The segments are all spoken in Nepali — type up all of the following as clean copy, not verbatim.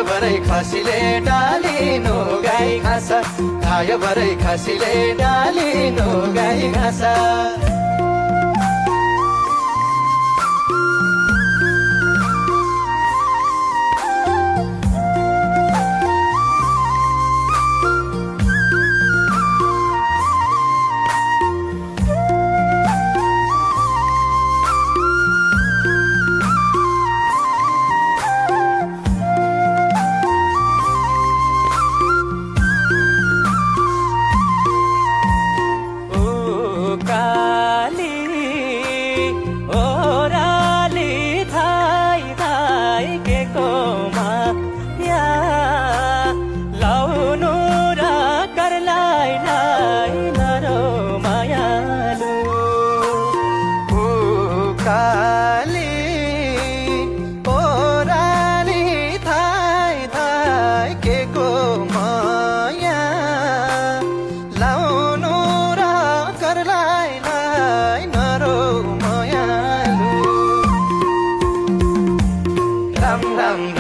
खायो भरै खसीले डालिनु गाई घाँस खायो भरै खसीले डालिनु गाई घाँस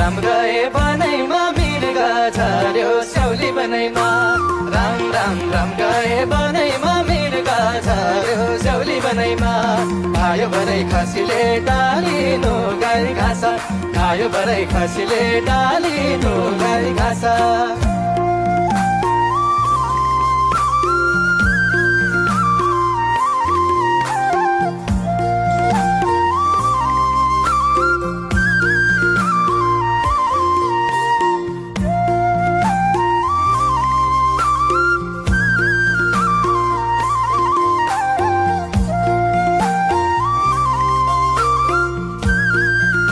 राम गए बनैमा मिर्गा झर्यो स्याउली बनैमा राम गए बनैमा मिर्गा झर्यो स्याउली बनैमा खायो भरै खसीले डालिनु गाई घाँस खायो भरै खसीले डालिनु गाई घाँस